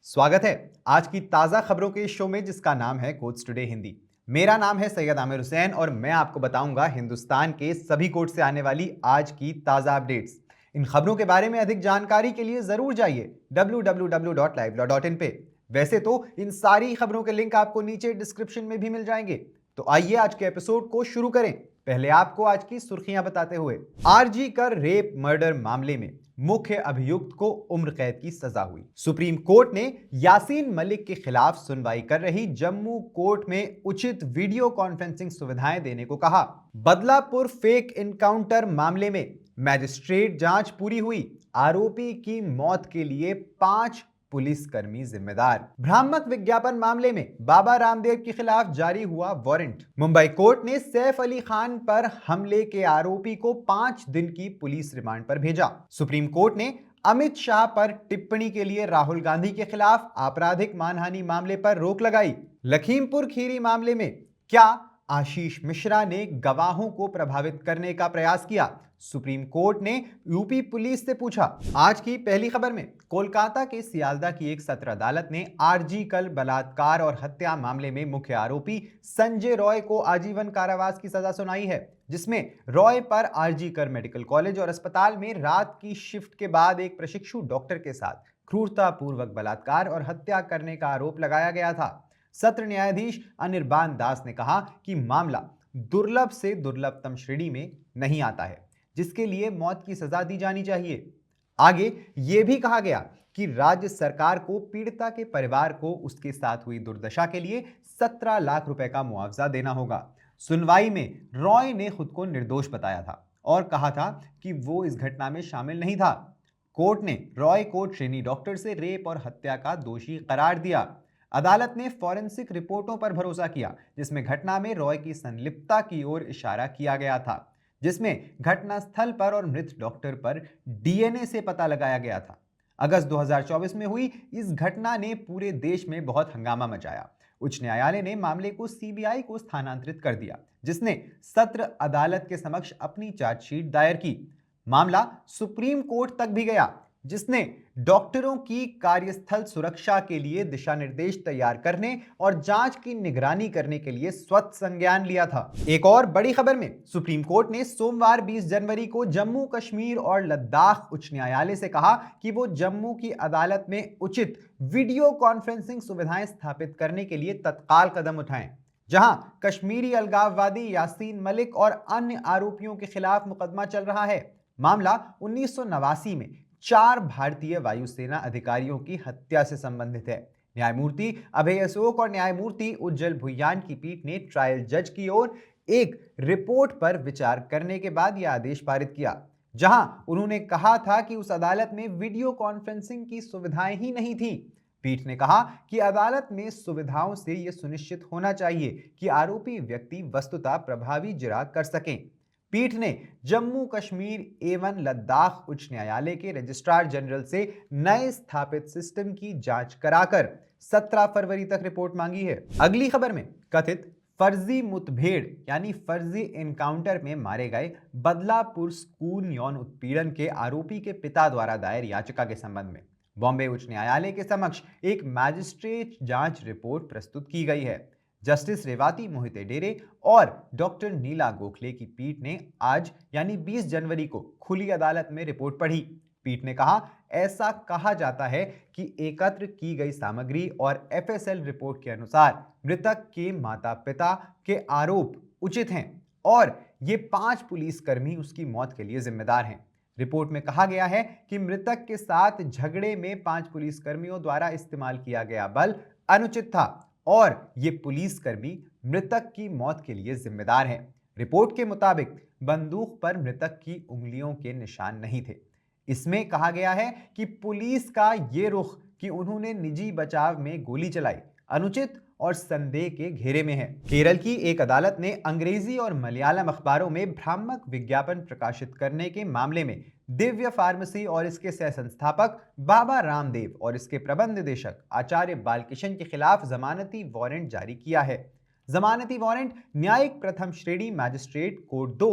स्वागत है आज की ताजा खबरों के शो में जिसका नाम है कोट्स टुडे हिंदी। मेरा नाम है सैयद आमिर हुसैन और मैं आपको बताऊंगा हिंदुस्तान के सभी कोर्ट से आने वाली आज की ताजा अपडेट्स। इन खबरों के बारे में अधिक जानकारी के लिए जरूर जाइए www.livelaw.in पे। वैसे तो इन सारी खबरों के लिंक आपको नीचे डिस्क्रिप्शन में भी मिल जाएंगे। तो आइए आज के एपिसोड को शुरू करें। पहले आपको आज की सुर्खियां बताते हुए आरजी कर रेप मर्डर मामले में मुख्य अभियुक्त को उम्र कैद की सजा हुई। सुप्रीम कोर्ट ने यासीन मलिक के खिलाफ सुनवाई कर रही जम्मू कोर्ट में उचित वीडियो कॉन्फ्रेंसिंग सुविधाएं देने को कहा। बदलापुर फेक इनकाउंटर मामले में मैजिस्ट्रेट जांच पूरी हुई। आरोपी की मौत के लिए 5 पुलिसकर्मी जिम्मेदार। भ्रामक विज्ञापन मामले में बाबा रामदेव के खिलाफ जारी हुआ वारंट। मुंबई कोर्ट ने सैफ अली खान पर हमले के आरोपी को 5 दिन की पुलिस रिमांड पर भेजा। सुप्रीम कोर्ट ने अमित शाह पर टिप्पणी के लिए राहुल गांधी के खिलाफ आपराधिक मानहानि मामले पर रोक लगाई। लखीमपुर खीरी मामले में क्या आशीष मिश्रा ने गवाहों को प्रभावित करने का प्रयास किया? सुप्रीम कोर्ट ने यूपी पुलिस से पूछा। आज की पहली खबर में कोलकाता के सियालदा की एक सत्र अदालत ने आरजी कर बलात्कार और हत्या मामले में मुख्य आरोपी संजय रॉय को आजीवन कारावास की सजा सुनाई है, जिसमें रॉय पर आरजी कर मेडिकल कॉलेज और अस्पताल में रात की शिफ्ट के बाद एक प्रशिक्षु डॉक्टर के साथ क्रूरतापूर्वक बलात्कार और हत्या करने का आरोप लगाया गया था। सत्र न्यायाधीश अनिर्बान दास ने कहा कि मामला दुर्लभ से दुर्लभतम श्रेणी में नहीं आता है, जिसके लिए मौत की सजा दी जानी चाहिए। आगे यह भी कहा गया कि राज्य सरकार को पीड़िता के परिवार को उसके साथ हुई दुर्दशा के लिए 17 लाख रुपए का मुआवजा देना होगा। सुनवाई में रॉय ने खुद को निर्दोष बताया था और कहा था कि वो इस घटना में शामिल नहीं था। कोर्ट ने रॉय को ट्रेनी डॉक्टर से रेप और हत्या का दोषी करार दिया। अदालत ने फॉरेंसिक रिपोर्टों पर भरोसा किया, जिसमें घटना में रॉय की संलिप्तता की ओर इशारा किया गया था, जिसमें घटनास्थल पर और मृत डॉक्टर पर डीएनए से पता लगाया गया था। अगस्त 2024 में हुई इस घटना ने पूरे देश में बहुत हंगामा मचाया। उच्च न्यायालय ने मामले को सीबीआई को स्थानांतरित कर दिया, जिसने सत्र अदालत के समक्ष अपनी चार्जशीट दायर की। मामला सुप्रीम कोर्ट तक भी गया, जिसने डॉक्टरों की कार्यस्थल सुरक्षा के लिए दिशा निर्देश तैयार करने और जांच की निगरानी करने के लिए स्वतः संज्ञान लिया था। एक और बड़ी खबर में सुप्रीम कोर्ट ने सोमवार 20 जनवरी को जम्मू कश्मीर और लद्दाख उच्च न्यायालय से कहा कि वो जम्मू की अदालत में उचित वीडियो कॉन्फ्रेंसिंग सुविधाएं स्थापित करने के लिए तत्काल कदम उठाएं। जहां कश्मीरी अलगाववादी यासीन मलिक और अन्य आरोपियों के खिलाफ मुकदमा चल रहा है। मामला 1989 में 4 भारतीय वायुसेना अधिकारियों की हत्या से संबंधित है। न्यायमूर्ति अभय अशोक और न्यायमूर्ति उज्जवल भुयान की पीठ ने ट्रायल जज की ओर एक रिपोर्ट पर विचार करने के बाद यह आदेश पारित किया, जहां उन्होंने कहा था कि उस अदालत में वीडियो कॉन्फ्रेंसिंग की सुविधाएं ही नहीं थी। पीठ ने कहा कि अदालत में सुविधाओं से यह सुनिश्चित होना चाहिए कि आरोपी व्यक्ति वस्तुतः प्रभावी जिरह कर सकें। पीठ ने जम्मू कश्मीर एवं लद्दाख उच्च न्यायालय के रजिस्ट्रार जनरल से नए स्थापित सिस्टम की जांच कराकर 17 फरवरी तक रिपोर्ट मांगी है। अगली खबर में कथित फर्जी मुठभेड़ यानी फर्जी एनकाउंटर में मारे गए बदलापुर स्कूल यौन उत्पीड़न के आरोपी के पिता द्वारा दायर याचिका के संबंध में बॉम्बे उच्च न्यायालय के समक्ष एक मैजिस्ट्रेट जांच रिपोर्ट प्रस्तुत की गई है। जस्टिस रेवाती मोहिते डेरे और डॉक्टर नीला गोखले की पीठ ने आज यानी 20 जनवरी को खुली अदालत में रिपोर्ट पढ़ी। पीठ ने कहा, ऐसा कहा जाता है कि एकत्र की गई सामग्री और एफएसएल रिपोर्ट के अनुसार मृतक के माता पिता के आरोप उचित हैं और ये 5 पुलिसकर्मी उसकी मौत के लिए जिम्मेदार हैं। रिपोर्ट में कहा गया है कि मृतक के साथ झगड़े में 5 पुलिसकर्मियों द्वारा इस्तेमाल किया गया बल अनुचित था और ये पुलिसकर्मी मृतक की मौत के लिए जिम्मेदार हैं। रिपोर्ट के मुताबिक बंदूक पर मृतक की उंगलियों के निशान नहीं थे। इसमें कहा गया है कि पुलिस का ये रुख कि उन्होंने निजी बचाव में गोली चलाई अनुचित और संदेह के घेरे में है। केरल की एक अदालत ने अंग्रेजी और मलयालम अखबारों में भ्रामक विज्ञापन प्रकाशित करने के मामले में दिव्य फार्मेसी और इसके सह संस्थापक बाबा रामदेव और इसके प्रबंध निदेशक आचार्य बालकिशन के खिलाफ जमानती वारंट जारी किया है। जमानती वारंट न्यायिक प्रथम श्रेणी मैजिस्ट्रेट कोर्ट 2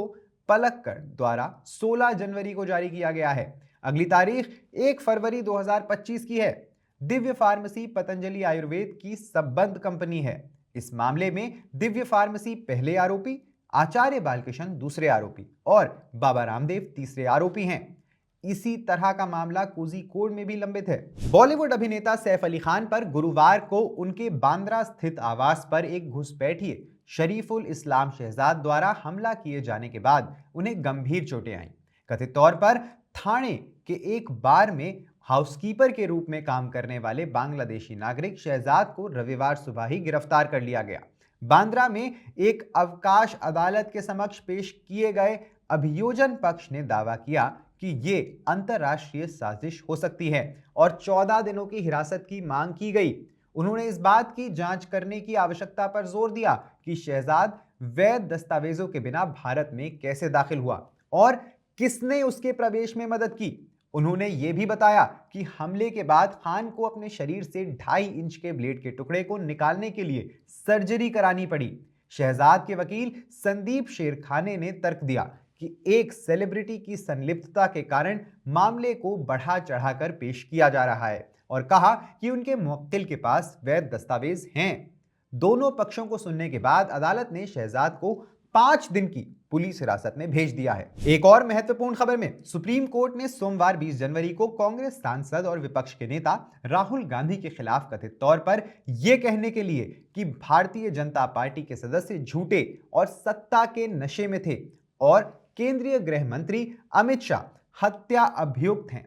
पलक्कड़ द्वारा 16 जनवरी को जारी किया गया है। अगली तारीख 1 फरवरी 2025 की है। दिव्य फार्मेसी पतंजलि आयुर्वेद की संबद्ध कंपनी है। इस मामले में दिव्य फार्मेसी पहले आरोपी, आचार्य बालकृष्ण दूसरे आरोपी और बाबा रामदेव तीसरे आरोपी हैं। इसी तरह का मामला कोझिकोड में भी लंबित है। बॉलीवुड अभिनेता सैफ अली खान पर गुरुवार को उनके बांद्रा स्थित आवास पर एक घुसपैठिए शरीफुल इस्लाम शहजाद द्वारा हमला किए जाने के बाद उन्हें गंभीर चोटें आईं। कथित तौर पर थाने के एक बार में हाउसकीपर के रूप में काम करने वाले बांग्लादेशी नागरिक शहजाद को रविवार सुबह ही गिरफ्तार कर लिया गया। बांद्रा में एक अवकाश अदालत के समक्ष पेश किए गए अभियोजन पक्ष ने दावा किया कि ये अंतर्राष्ट्रीय साजिश हो सकती है और 14 दिनों की हिरासत की मांग की गई। उन्होंने इस बात की जांच करने की आवश्यकता पर जोर दिया कि शहजाद वैध दस्तावेजों के बिना भारत में कैसे दाखिल हुआ और किसने उसके प्रवेश में मदद की। उन्होंने यह भी बताया कि हमले के बाद खान को अपने शरीर से 2.5 इंच के ब्लेड के टुकड़े को निकालने के लिए सर्जरी करानी पड़ी। शहजाद के वकील संदीप शेरखाने ने तर्क दिया कि एक सेलिब्रिटी की संलिप्तता के कारण मामले को बढ़ा चढ़ाकर पेश किया जा रहा है और कहा कि उनके मुवक्किल के पास वैध दस्तावेज हैं। दोनों पक्षों को सुनने के बाद अदालत ने शहजाद को 5 दिन की पुलिस हिरासत में भेज दिया है। एक और महत्वपूर्ण खबर में सुप्रीम कोर्ट ने सोमवार 20 जनवरी को कांग्रेस सांसद और विपक्ष के नेता राहुल गांधी के खिलाफ कथित तौर पर यह कहने के लिए कि भारतीय जनता पार्टी के सदस्य झूठे और सत्ता के नशे में थे और केंद्रीय गृह मंत्री अमित शाह हत्या अभियुक्त हैं,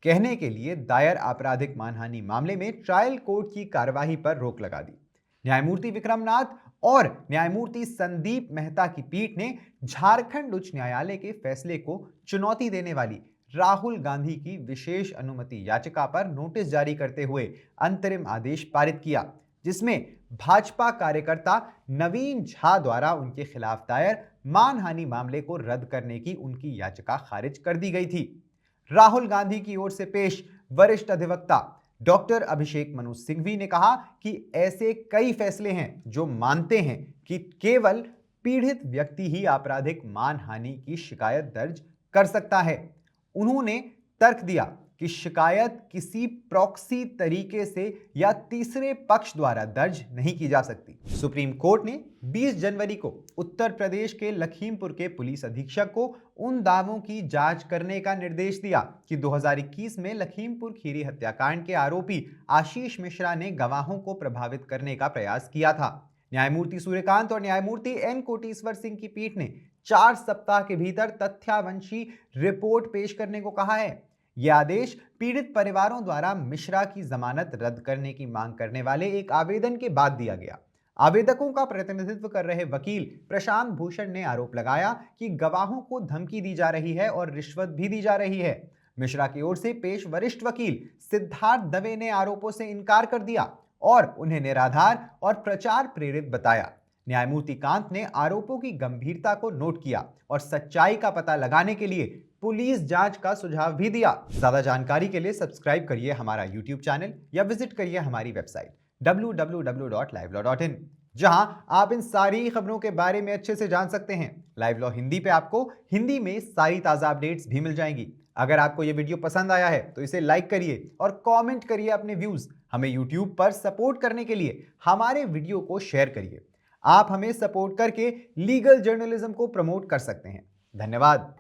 कहने के लिए दायर आपराधिक मानहानि मामले में ट्रायल कोर्ट की कार्यवाही पर रोक लगा दी। न्यायमूर्ति विक्रम नाथ और न्यायमूर्ति संदीप मेहता की पीठ ने झारखंड उच्च न्यायालय के फैसले को चुनौती देने वाली राहुल गांधी की विशेष अनुमति याचिका पर नोटिस जारी करते हुए अंतरिम आदेश पारित किया, जिसमें भाजपा कार्यकर्ता नवीन झा द्वारा उनके खिलाफ दायर मानहानि मामले को रद्द करने की उनकी याचिका खारिज कर दी गई थी। राहुल गांधी की ओर से पेश वरिष्ठ अधिवक्ता डॉक्टर अभिषेक मनु सिंघवी ने कहा कि ऐसे कई फैसले हैं जो मानते हैं कि केवल पीड़ित व्यक्ति ही आपराधिक मानहानि की शिकायत दर्ज कर सकता है। उन्होंने तर्क दिया कि शिकायत किसी प्रॉक्सी तरीके से या तीसरे पक्ष द्वारा दर्ज नहीं की जा सकती। सुप्रीम कोर्ट ने 20 जनवरी को उत्तर प्रदेश के लखीमपुर के पुलिस अधीक्षक को उन दावों की जांच करने का निर्देश दिया कि 2021 में लखीमपुर खीरी हत्याकांड के आरोपी आशीष मिश्रा ने गवाहों को प्रभावित करने का प्रयास किया था। न्यायमूर्ति सूर्यकांत और न्यायमूर्ति एन कोटेश्वर सिंह की पीठ ने 4 सप्ताह के भीतर तथ्यावंशी रिपोर्ट पेश करने को कहा है। यह आदेश पीड़ित परिवारों द्वारा मिश्रा की जमानत रद्द करने की मांग करने वाले एक आवेदन के बाद दिया गया। आवेदकों का प्रतिनिधित्व कर रहे वकील प्रशांत भूषण ने आरोप लगाया कि गवाहों को धमकी दी जा रही है और रिश्वत भी दी जा रही है। मिश्रा की ओर से पेश वरिष्ठ वकील सिद्धार्थ दवे ने आरोपों से इनकार कर दिया और उन्हें निराधार और प्रचार प्रेरित बताया। न्यायमूर्ति कांत ने आरोपों की गंभीरता को नोट किया और सच्चाई का पता लगाने के लिए पुलिस जांच का सुझाव भी दिया। ज्यादा जानकारी के लिए सब्सक्राइब करिए हमारा YouTube चैनल या विजिट करिए हमारी वेबसाइट www.livelaw.in, जहां आप इन सारी खबरों के बारे में अच्छे से जान सकते हैं। लाइव लॉ हिंदी पे आपको हिंदी में सारी ताजा अपडेट्स भी मिल जाएंगी। अगर आपको ये वीडियो पसंद आया है तो इसे लाइक करिए और कमेंट करिए अपने व्यूज। हमें YouTube पर सपोर्ट करने के लिए हमारे वीडियो को शेयर करिए। आप हमें सपोर्ट करके लीगल जर्नलिज्म को प्रमोट कर सकते हैं। धन्यवाद।